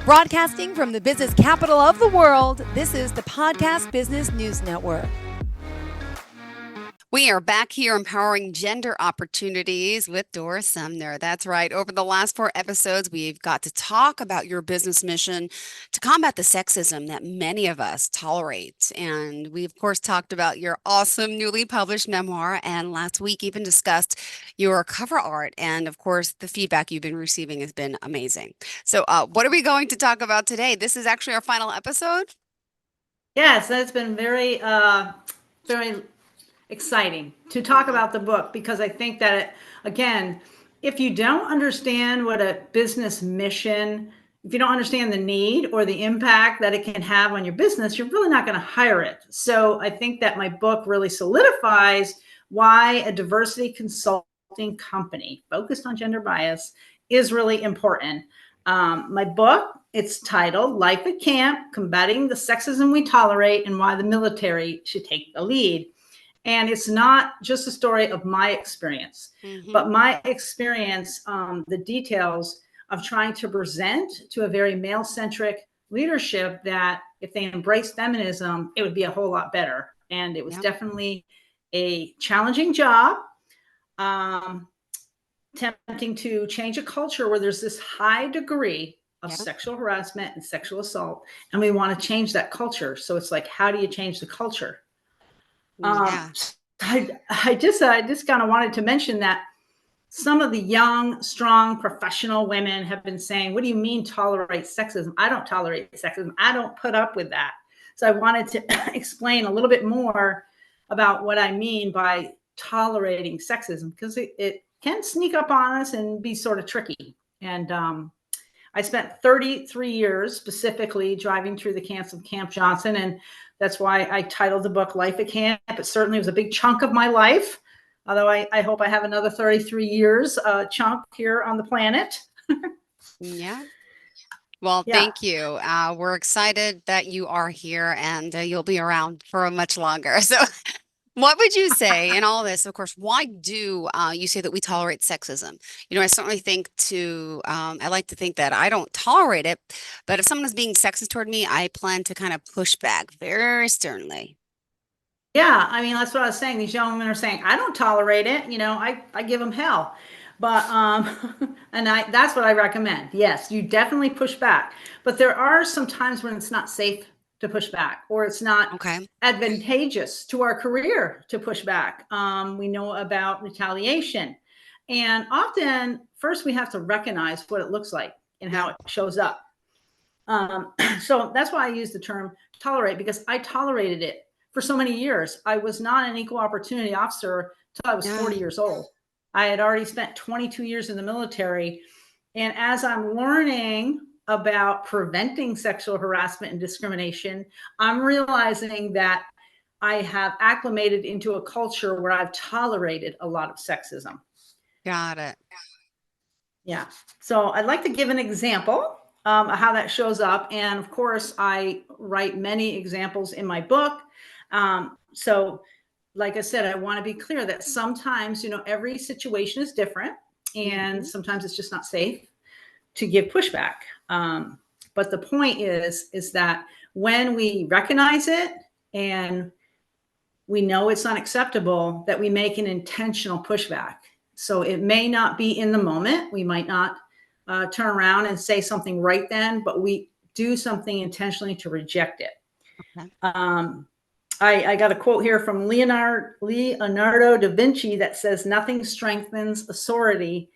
Broadcasting from the business capital of the world, this is the Podcast Business News Network. We are back here empowering gender opportunities with Doris Sumner. That's right. Over the last 4 episodes, we've got to talk about your business mission to combat the sexism that many of us tolerate. And we, of course, talked about your awesome newly published memoir. And last week, even discussed your cover art. And of course, the feedback you've been receiving has been amazing. So, what are we going to talk about today? This is actually our final episode. Yes, that's been very exciting to talk about the book, because I think that, again, if you don't understand what a business mission, if you don't understand the need or the impact that it can have on your business, you're really not going to hire it. So I think that my book really solidifies why a diversity consulting company focused on gender bias is really important. My book, it's titled Life at Camp: Combating the Sexism We Tolerate and Why the Military Should Take the Lead. And it's not just a story of my experience, but my experience, the details of trying to present to a very male-centric leadership that if they embrace feminism, it would be a whole lot better. And it was definitely a challenging job, attempting to change a culture where there's this high degree of sexual harassment and sexual assault, and we want to change that culture. So it's like, how do you change the culture? I just kind of wanted to mention that some of the young, strong, professional women have been saying, what do you mean tolerate sexism? I don't tolerate sexism. I don't put up with that. So I wanted to explain a little bit more about what I mean by tolerating sexism, because it can sneak up on us and be sort of tricky. And I spent 33 years specifically driving through the camps of Camp Johnson, and that's why I titled the book Life at Camp. It certainly was a big chunk of my life, although I hope I have another 33 years chunk here on the planet. Yeah. Well, thank you. We're excited that you are here, and you'll be around for much longer. So what would you say in all this? Of course, why do you say that we tolerate sexism? You know, I certainly think I like to think that I don't tolerate it, but if someone is being sexist toward me, I plan to kind of push back very sternly. Yeah, I mean, that's what I was saying. These young women are saying, I don't tolerate it. You know, I give them hell. But, and that's what I recommend. Yes, you definitely push back. But there are some times when it's not safe to push back, or it's not advantageous to our career to push back. We know about retaliation. And often, first, we have to recognize what it looks like and how it shows up. So that's why I use the term tolerate, because I tolerated it for so many years. I was not an equal opportunity officer until I was 40 years old. I had already spent 22 years in the military. And as I'm learning about preventing sexual harassment and discrimination, I'm realizing that I have acclimated into a culture where I've tolerated a lot of sexism. Got it. Yeah. So I'd like to give an example of how that shows up. And of course, I write many examples in my book. So like I said, I want to be clear that sometimes, you know, every situation is different, and sometimes it's just not safe to give pushback. But the point is that when we recognize it and we know it's unacceptable, that we make an intentional pushback. So it may not be in the moment. We might not turn around and say something right then, but we do something intentionally to reject it. I got a quote here from Leonardo da Vinci that says, nothing strengthens authority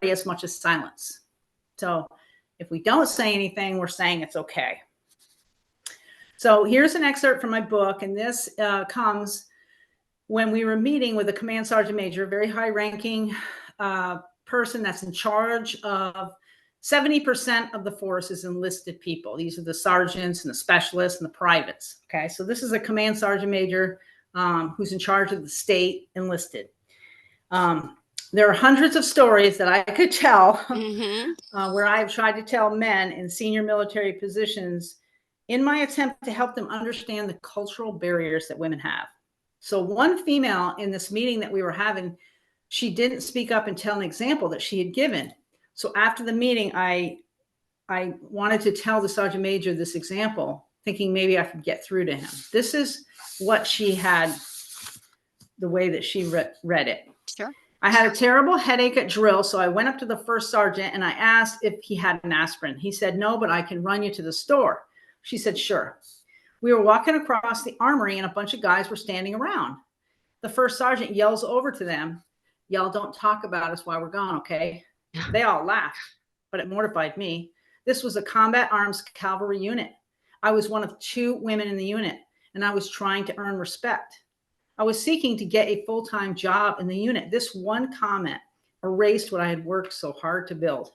as much as silence. So if we don't say anything, we're saying it's okay. So here's an excerpt from my book, and this comes when we were meeting with a command sergeant major, a very high-ranking person that's in charge of 70% of the force is enlisted people. These are the sergeants and the specialists and the privates. Okay, so this is a command sergeant major who's in charge of the state enlisted. There are hundreds of stories that I could tell where I've tried to tell men in senior military positions in my attempt to help them understand the cultural barriers that women have. So one female in this meeting that we were having, she didn't speak up and tell an example that she had given. So after the meeting, I I wanted to tell the sergeant major this example, thinking maybe I could get through to him. This is what she had, the way that she read it. Sure. I had a terrible headache at drill, so I went up to the first sergeant and I asked if he had an aspirin. He said, no, but I can run you to the store. She said, sure. We were walking across the armory and a bunch of guys were standing around. The first sergeant yells over to them, y'all don't talk about us while we're gone, okay? They all laughed, but it mortified me. This was a combat arms cavalry unit. I was one of 2 women in the unit, and I was trying to earn respect. I was seeking to get a full-time job in the unit. This one comment erased what I had worked so hard to build.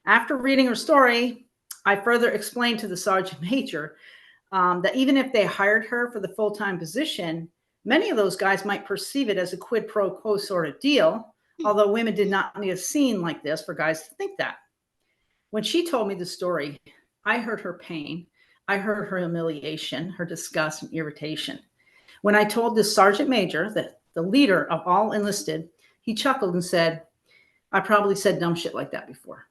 After reading her story, I further explained to the sergeant major that even if they hired her for the full-time position, many of those guys might perceive it as a quid pro quo sort of deal, although women did not need a scene like this for guys to think that. When she told me the story, I heard her pain. I heard her humiliation, her disgust and irritation. When I told this sergeant major, that the leader of all enlisted, he chuckled and said, I probably said dumb shit like that before.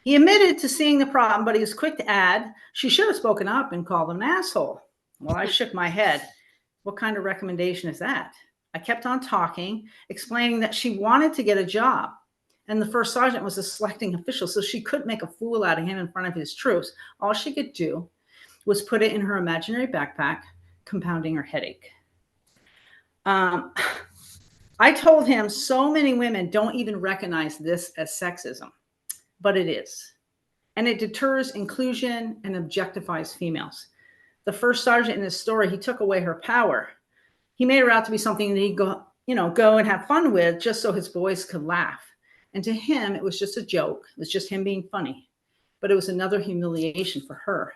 He admitted to seeing the problem, but he was quick to add, she should have spoken up and called him an asshole. Well, I shook my head. What kind of recommendation is that? I kept on talking, explaining that she wanted to get a job. And the first sergeant was a selecting official, so she couldn't make a fool out of him in front of his troops. All she could do was put it in her imaginary backpack, compounding her headache. I told him so many women don't even recognize this as sexism, but it is. And it deters inclusion and objectifies females. The first sergeant in this story, he took away her power. He made her out to be something that he'd go and have fun with just so his boys could laugh. And to him, it was just a joke. It was just him being funny. But it was another humiliation for her.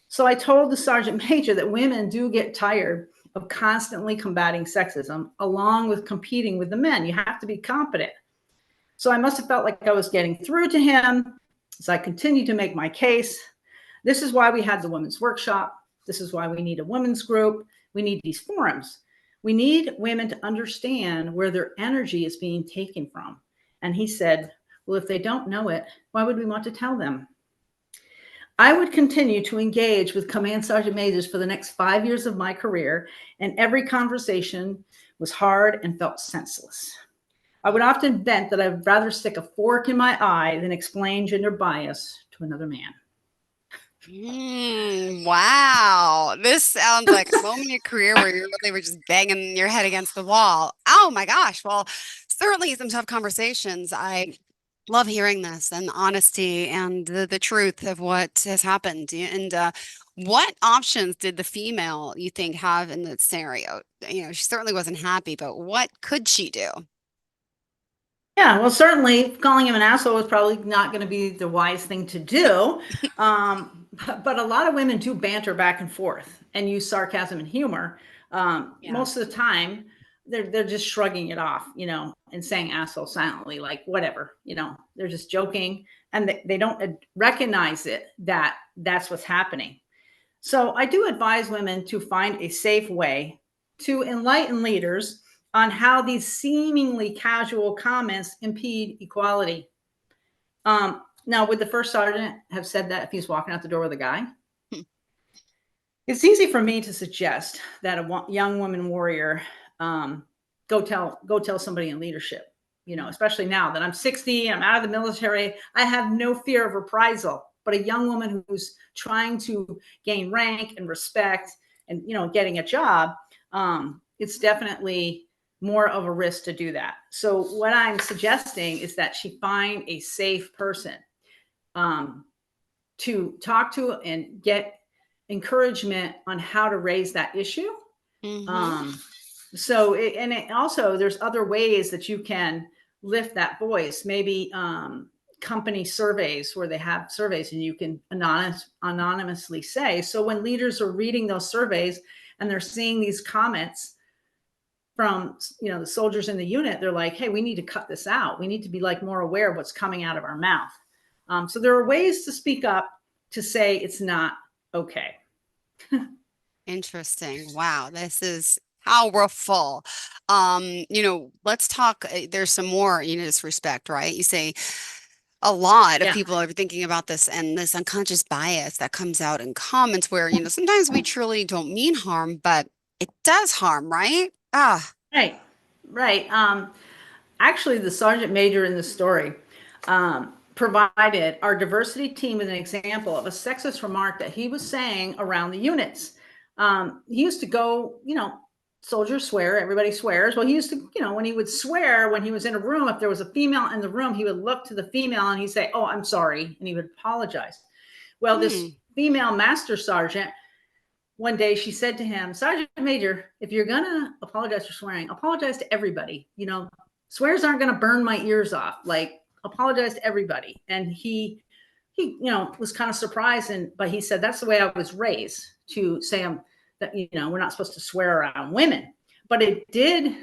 So I told the sergeant major that women do get tired of constantly combating sexism along with competing with the men. You have to be competent. So I must have felt like I was getting through to him as I continued to make my case. This is why we had the women's workshop. This is why we need a women's group. We need these forums. We need women to understand where their energy is being taken from. And he said, well, if they don't know it, why would we want to tell them? I would continue to engage with command sergeant majors for the next 5 years of my career, and every conversation was hard and felt senseless. I would often vent that I'd rather stick a fork in my eye than explain gender bias to another man. Wow. This sounds like a moment in your career where you really were just banging your head against the wall. Oh my gosh. Well, certainly some tough conversations. I love hearing this and the honesty and the truth of what has happened. And what options did the female, you think, have in that scenario? She certainly wasn't happy, but what could she do? Yeah, well, certainly calling him an asshole is probably not going to be the wise thing to do. But a lot of women do banter back and forth and use sarcasm and humor. Yeah. Most of the time, they're just shrugging it off, and saying asshole silently, like whatever, they're just joking, and they don't recognize that that's what's happening. So I do advise women to find a safe way to enlighten leaders on how these seemingly casual comments impede equality. Now, would the first sergeant have said that if he's walking out the door with a guy? It's easy for me to suggest that a young woman warrior go tell somebody in leadership, especially now that I'm 60, I'm out of the military, I have no fear of reprisal. But a young woman who's trying to gain rank and respect and, getting a job, it's definitely more of a risk to do that. So what I'm suggesting is that she find a safe person to talk to and get encouragement on how to raise that issue. Mm-hmm. Also there's other ways that you can lift that voice. Maybe company surveys where they have surveys and you can anonymously say. So when leaders are reading those surveys and they're seeing these comments from the soldiers in the unit, they're like, hey, we need to cut this out. We need to be more aware of what's coming out of our mouth. So there are ways to speak up to say it's not okay. Interesting. Wow, this is powerful. Let's talk. There's some more, disrespect, right? You say a lot of Yeah. people are thinking about this and this unconscious bias that comes out in comments where, sometimes we truly don't mean harm, but it does harm, right? Ah, Right. Right. Actually, the sergeant major in the story provided our diversity team with an example of a sexist remark that he was saying around the units. He used to go, soldiers swear, everybody swears. Well, he used to, when he would swear, when he was in a room, if there was a female in the room, he would look to the female and he'd say, "Oh, I'm sorry," and he would apologize. Well, hmm. this female master sergeant, one day she said to him, "Sergeant Major, if you're gonna apologize for swearing, apologize to everybody. Swears aren't gonna burn my ears off. Like, apologize to everybody." And he was kind of surprised, but he said, "That's the way I was raised, to say that we're not supposed to swear around women." But it did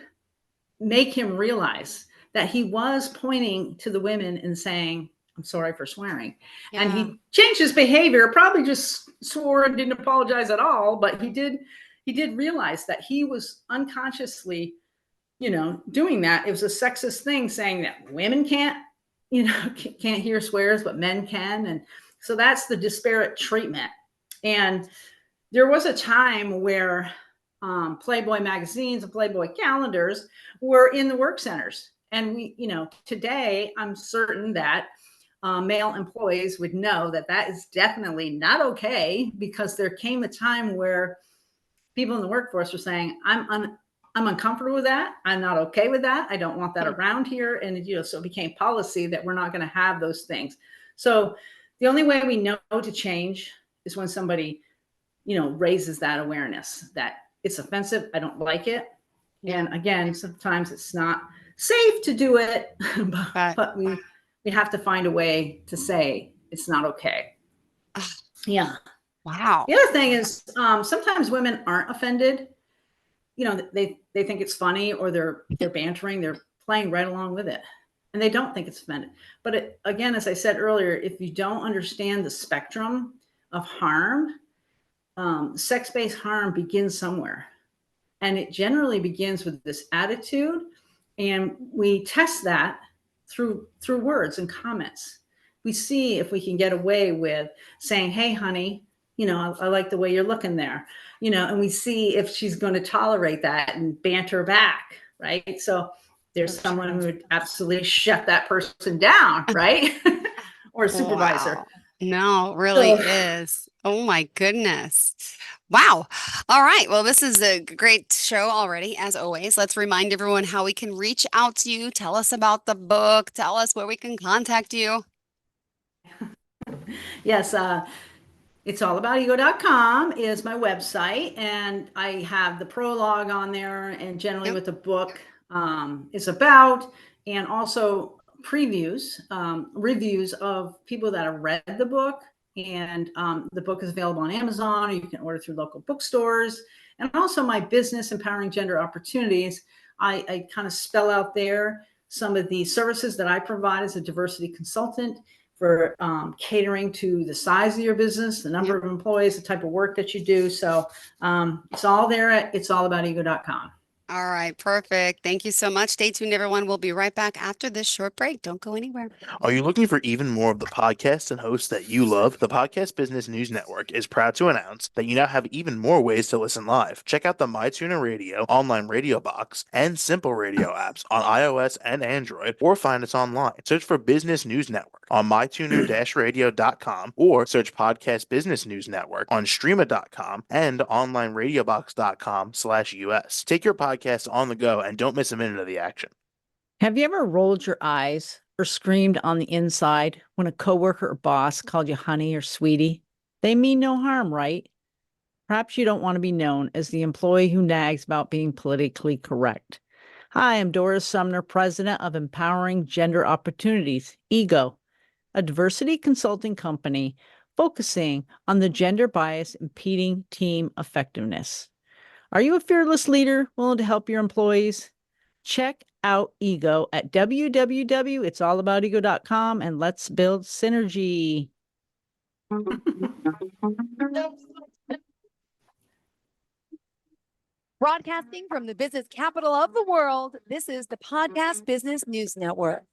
make him realize that he was pointing to the women and saying, "I'm sorry for swearing." And Yeah. he changed his behavior, probably just swore and didn't apologize at all, but he did realize that he was unconsciously, doing that. It was a sexist thing, saying that women can't hear swears, but men can. And so that's the disparate treatment. And there was a time where Playboy magazines and Playboy calendars were in the work centers. And today I'm certain that male employees would know that that is definitely not okay, because there came a time where people in the workforce were saying, I'm uncomfortable with that. I'm not okay with that. I don't want that around here. And, so it became policy that we're not going to have those things. So the only way we know to change is when somebody, raises that awareness that it's offensive. I don't like it. Yeah. And again, sometimes it's not safe to do it, But but we have to find a way to say it's not okay. Yeah. wow. The other thing is, sometimes women aren't offended. They think it's funny, or they're bantering, they're playing right along with it, and they don't think it's offended. But again, as I said earlier, if you don't understand the spectrum of harm, sex-based harm begins somewhere, and it generally begins with this attitude, and we test that through words and comments. We see if we can get away with saying, "Hey, honey, I like the way you're looking there," and we see if she's going to tolerate that and banter back, right? So there's someone who would absolutely shut that person down, right? Or a supervisor. Wow. No, it really So is. Oh my goodness. Wow. All right. Well, this is a great show already, as always. Let's remind everyone how we can reach out to you. Tell us about the book. Tell us where we can contact you. yes, it's allaboutego.com is my website, and I have the prologue on there, and generally Yep. what the book is about, and also previews, reviews of people that have read the book. And the book is available on Amazon, or you can order through local bookstores. And also my business, Empowering Gender Opportunities, I kind of spell out there some of the services that I provide as a diversity consultant, for catering to the size of your business, the number of employees, the type of work that you do. So it's all there at it'sallaboutego.com. All right. Perfect. Thank you so much. Stay tuned, everyone. We'll be right back after this short break. Don't go anywhere. Are you looking for even more of the podcasts and hosts that you love? The Podcast Business News Network is proud to announce that you now have even more ways to listen live. Check out the MyTuner Radio, online radio box, and Simple Radio apps on iOS and Android, or find us online. Search for Business News Network on mytuner-radio.com, or search Podcast Business News Network on streama.com and onlineradiobox.com/US. Take your podcast on the go and don't miss a minute of the action. Have you ever rolled your eyes or screamed on the inside when a coworker or boss called you honey or sweetie? They mean no harm, right? Perhaps you don't want to be known as the employee who nags about being politically correct. Hi, I'm Doris Sumner, president of Empowering Gender Opportunities, EGO, a diversity consulting company focusing on the gender bias impeding team effectiveness. Are you a fearless leader willing to help your employees? Check out Ego at www.it'sallaboutego.com, and let's build synergy. Broadcasting from the business capital of the world, this is the Podcast Business News Network.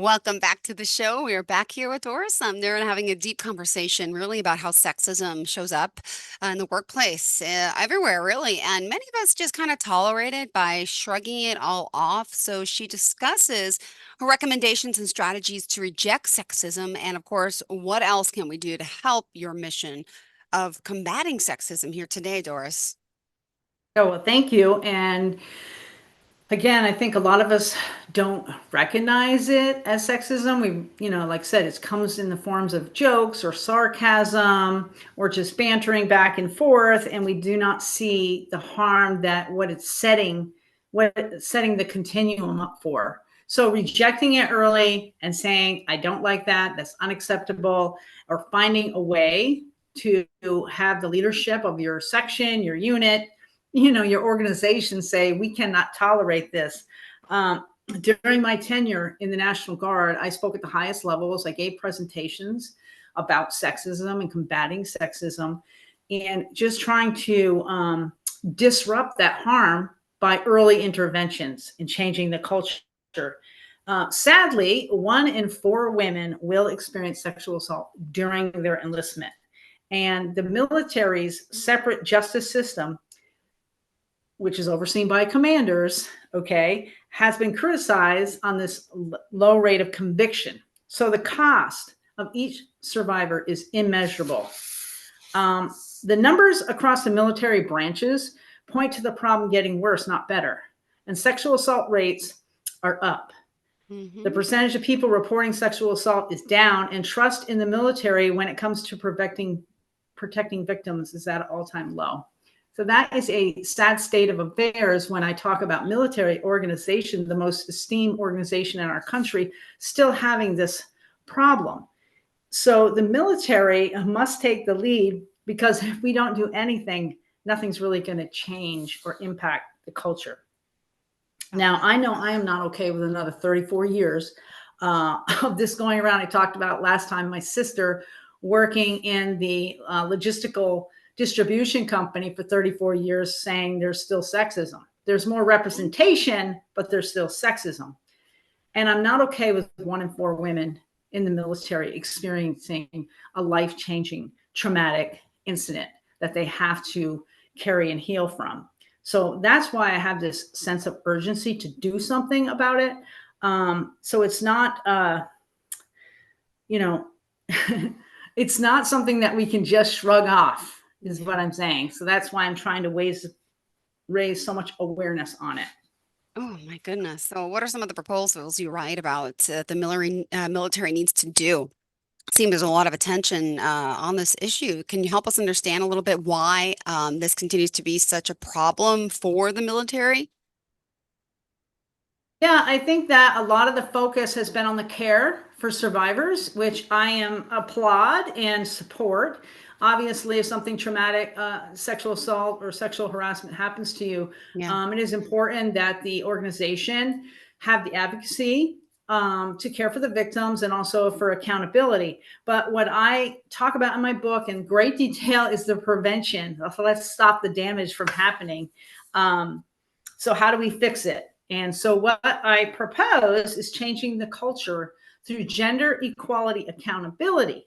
Welcome back to the show. We are back here with Doris Sumner and having a deep conversation really about how sexism shows up in the workplace, everywhere, really. And many of us just kind of tolerate it by shrugging it all off. So she discusses her recommendations and strategies to reject sexism. And of course, what else can we do to help your mission of combating sexism here today, Doris? Oh, well, thank you. And again, I think a lot of us don't recognize it as sexism. Like I said, it comes in the forms of jokes or sarcasm or just bantering back and forth, and we do not see the harm that what it's setting the continuum up for. So rejecting it early and saying, I don't like that, that's unacceptable, or finding a way to have the leadership of your section, your unit, your organization say, we cannot tolerate this. During my tenure in the National Guard, I spoke at the highest levels. I gave presentations about sexism and combating sexism and just trying to disrupt that harm by early interventions and changing the culture. Sadly, 1 in 4 women will experience sexual assault during their enlistment. And the military's separate justice system, which is overseen by commanders, has been criticized on this low rate of conviction. So the cost of each survivor is immeasurable. The numbers across the military branches point to the problem getting worse, not better. And sexual assault rates are up. Mm-hmm. The percentage of people reporting sexual assault is down, and trust in the military when it comes to protecting victims is at an all-time low. So that is a sad state of affairs when I talk about military organization, the most esteemed organization in our country, still having this problem. So the military must take the lead, because if we don't do anything, nothing's really going to change or impact the culture. Now, I know I am not okay with another 34 years of this going around. I talked about last time my sister working in the logistical distribution company for 34 years saying there's still sexism. There's more representation, but there's still sexism. And I'm not okay with 1 in 4 women in the military experiencing a life-changing traumatic incident that they have to carry and heal from. So that's why I have this sense of urgency to do something about it. So it's not, it's not something that we can just shrug off, is what I'm saying. So that's why I'm trying to raise so much awareness on it. Oh my goodness. So what are some of the proposals you write about the military needs to do? It seems there's a lot of attention on this issue. Can you help us understand a little bit why this continues to be such a problem for the military? Yeah, I think that a lot of the focus has been on the care for survivors, which I applaud and support. Obviously, if something traumatic, sexual assault or sexual harassment happens to you, Yeah. it is important that the organization have the advocacy to care for the victims and also for accountability. But what I talk about in my book in great detail is the prevention. So let's stop the damage from happening. So how do we fix it? And so what I propose is changing the culture through gender equality accountability.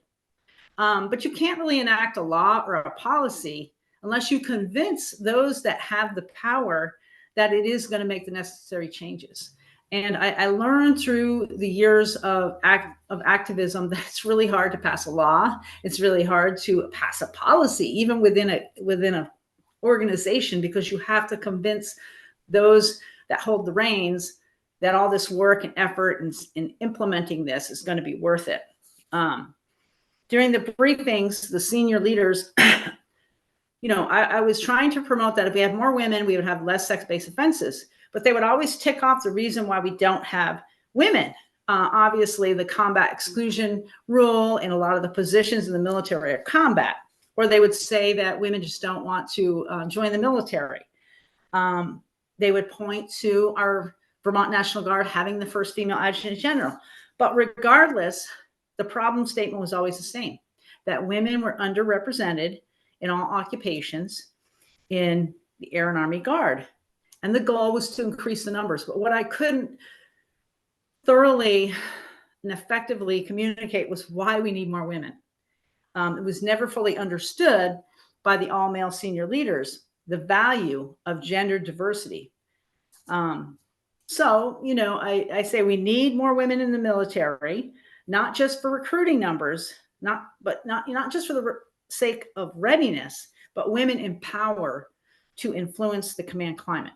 But you can't really enact a law or a policy unless you convince those that have the power that it is going to make the necessary changes. And I learned through the years of activism that it's really hard to pass a law. It's really hard to pass a policy, even within a organization, because you have to convince those that hold the reins that all this work and effort in implementing this is going to be worth it. During the briefings, the senior leaders, I was trying to promote that if we had more women, we would have less sex-based offenses. But they would always tick off the reason why we don't have women. Obviously, the combat exclusion rule and a lot of the positions in the military are combat. Or they would say that women just don't want to join the military. They would point to our Vermont National Guard having the first female adjutant general. But regardless, the problem statement was always the same, that women were underrepresented in all occupations in the Air and Army Guard. And the goal was to increase the numbers. But what I couldn't thoroughly and effectively communicate was why we need more women. It was never fully understood by the all male senior leaders, the value of gender diversity. So, I say we need more women in the military, not just for recruiting numbers, not just for the sake of readiness, but women in power to influence the command climate.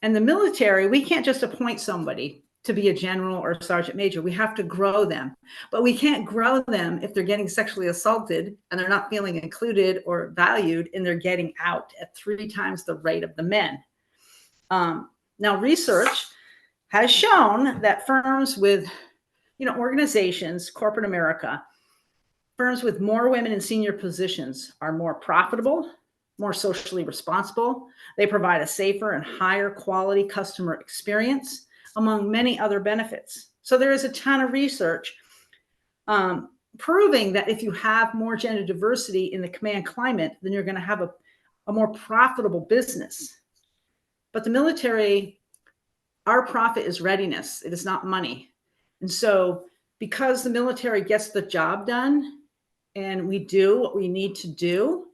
And the military, we can't just appoint somebody to be a general or a sergeant major. We have to grow them, but we can't grow them if they're getting sexually assaulted and they're not feeling included or valued, and they're getting out at 3 times the rate of the men. Now, research has shown that firms with, organizations, corporate America, firms with more women in senior positions are more profitable, more socially responsible. They provide a safer and higher quality customer experience, among many other benefits. So there is a ton of research proving that if you have more gender diversity in the command climate, then you're going to have a more profitable business. But the military, our profit is readiness. It is not money. And so because the military gets the job done and we do what we need to do,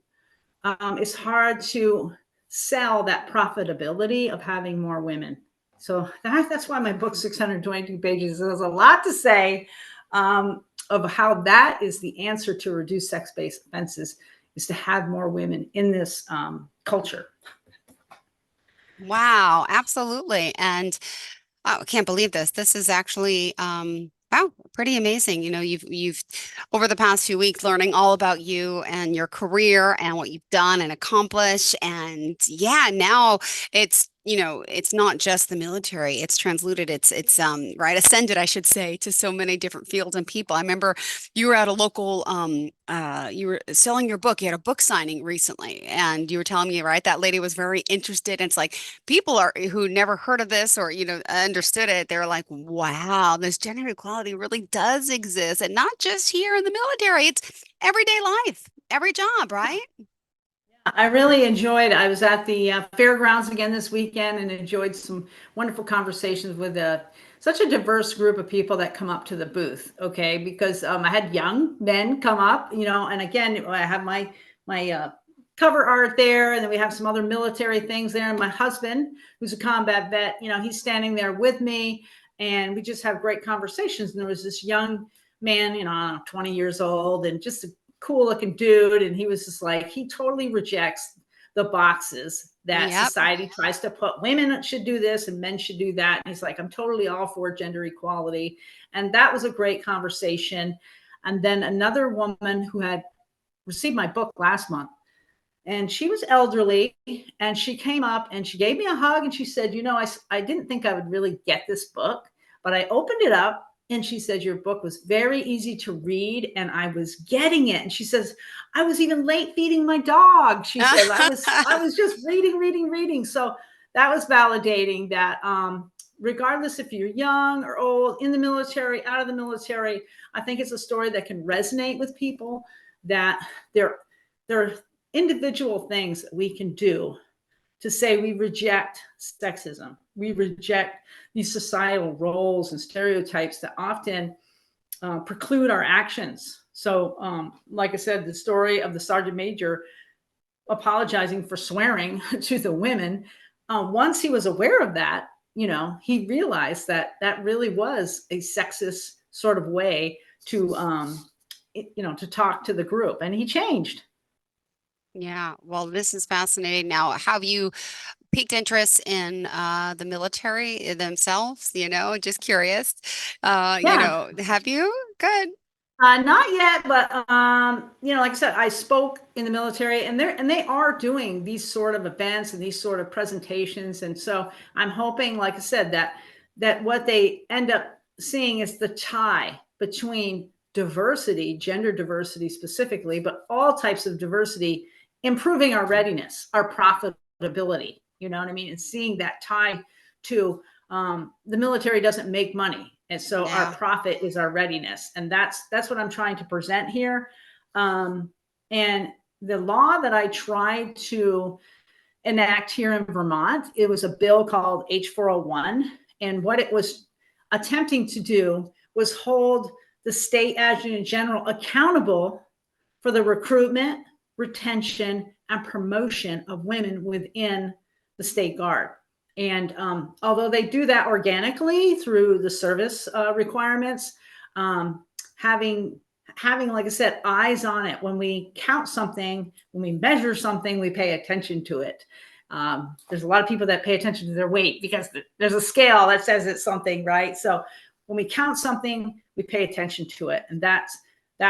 it's hard to sell that profitability of having more women. So that's why my book, 622 pages, there's a lot to say of how that is the answer to reduce sex-based offenses, is to have more women in this culture. Wow, absolutely. And I can't believe this. This is actually wow, pretty amazing. You've over the past few weeks learning all about you and your career and what you've done and accomplished. And yeah, now it's not just the military. It's transluted. It's right, ascended, I should say, to so many different fields and people. I remember you were at a local you were selling your book. You had a book signing recently, and you were telling me, right, that lady was very interested. And it's like people who never heard of this or understood it. They're like, wow, this gender equality really does exist, and not just here in the military. It's everyday life, every job, right? I really enjoyed. I was at the fairgrounds again this weekend and enjoyed some wonderful conversations with such a diverse group of people that come up to the booth. Okay, because I had young men come up, and again, I have my cover art there, and then we have some other military things there. And my husband, who's a combat vet, he's standing there with me, and we just have great conversations. And there was this young man, 20 years old, and just a cool looking dude, and he was just like, he totally rejects the boxes that Yep. society tries to put. Women should do this and men should do that, and he's like, I'm totally all for gender equality. And that was a great conversation. And then another woman who had received my book last month, and she was elderly, and she came up and she gave me a hug, and she said, I didn't think I would really get this book, but I opened it up. And she said, your book was very easy to read, and I was getting it. And she says, I was even late feeding my dog. She says, I was just reading. So that was validating that regardless if you're young or old, in the military, out of the military, I think it's a story that can resonate with people, that there are individual things that we can do to say we reject sexism. We reject these societal roles and stereotypes that often preclude our actions. So, like I said, the story of the sergeant major apologizing for swearing to the women, once he was aware of that, he realized that that really was a sexist sort of way to, to talk to the group, and he changed. Yeah, well, this is fascinating. Now, have you piqued interest in the military themselves? Just curious. Yeah. Have you? Good. Not yet, but like I said, I spoke in the military, and they are doing these sort of events and these sort of presentations, and so I'm hoping, like I said, that what they end up seeing is the tie between diversity, gender diversity specifically, but all types of diversity, improving our readiness, our profitability. You know what I mean? And seeing that tie to the military doesn't make money. And so Yeah. our profit is our readiness. And that's what I'm trying to present here. And the law that I tried to enact here in Vermont, it was a bill called H401. And what it was attempting to do was hold the state adjutant general accountable for the recruitment, retention, and promotion of women within the state guard. And although they do that organically through the service requirements, having, like I said, eyes on it. When we count something, when we measure something, we pay attention to it. There's a lot of people that pay attention to their weight because there's a scale that says it's something, right? So when we count something, we pay attention to it. And that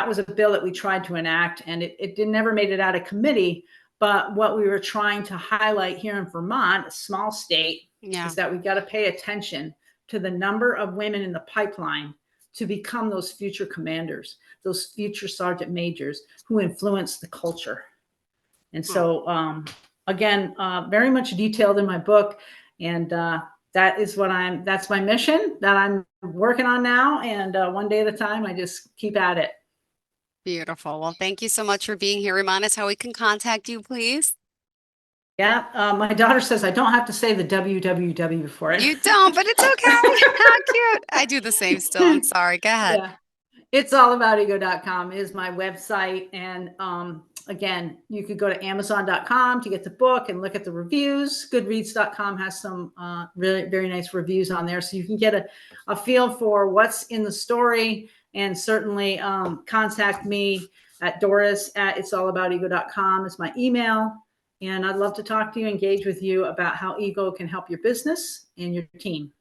was a bill that we tried to enact, and it never made it out of committee. But what we were trying to highlight here in Vermont, a small state, is that we got to pay attention to the number of women in the pipeline to become those future commanders, those future sergeant majors who influence the culture. And so, again, very much detailed in my book. And that's my mission that I'm working on now. And one day at a time, I just keep at it. Beautiful. Well, thank you so much for being here. Remind us how we can contact you, please. Yeah. My daughter says I don't have to say the www before it. You don't, but it's okay. How cute. I do the same still. I'm sorry. Go ahead. Yeah. It's allaboutego.com is my website. And again, you could go to amazon.com to get the book and look at the reviews. Goodreads.com has some really very nice reviews on there. So you can get a feel for what's in the story. And certainly contact me at Doris at it'sallaboutego.com is my email. And I'd love to talk to you, engage with you about how ego can help your business and your team.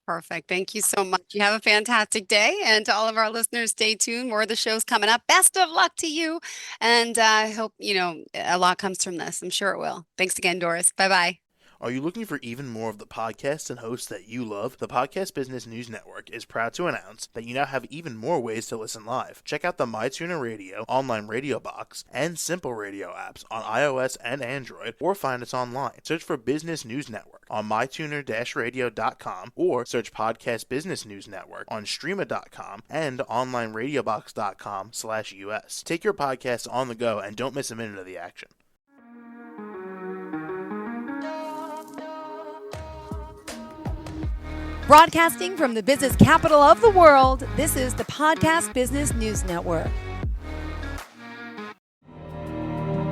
Perfect. Thank you so much. You have a fantastic day. And to all of our listeners, stay tuned. More of the shows coming up. Best of luck to you. And I hope, a lot comes from this. I'm sure it will. Thanks again, Doris. Bye-bye. Are you looking for even more of the podcasts and hosts that you love? The Podcast Business News Network is proud to announce that you now have even more ways to listen live. Check out the MyTuner Radio, online radio box, and Simple Radio apps on iOS and Android, or find us online. Search for Business News Network on mytuner-radio.com, or search Podcast Business News Network on streama.com and onlineradiobox.com/US. Take your podcast on the go and don't miss a minute of the action. Broadcasting from the business capital of the world, this is the Podcast Business News Network.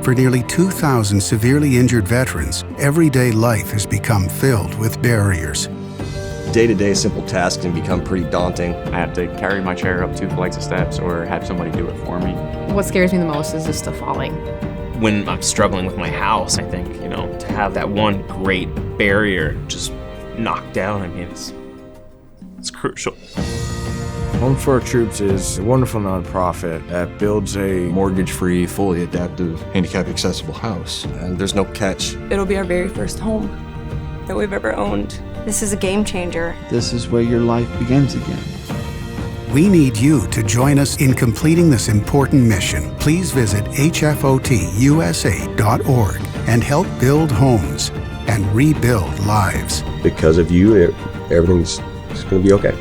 For nearly 2,000 severely injured veterans, everyday life has become filled with barriers. Day-to-day simple tasks can become pretty daunting. I have to carry my chair up 2 flights of steps or have somebody do it for me. What scares me the most is just the falling. When I'm struggling with my house, I think, to have that one great barrier just knocked down, it's crucial. Home for Our Troops is a wonderful nonprofit that builds a mortgage-free, fully adaptive, handicap-accessible house. And there's no catch. It'll be our very first home that we've ever owned. This is a game changer. This is where your life begins again. We need you to join us in completing this important mission. Please visit hfotusa.org and help build homes and rebuild lives. Because of you, everything's going to be okay.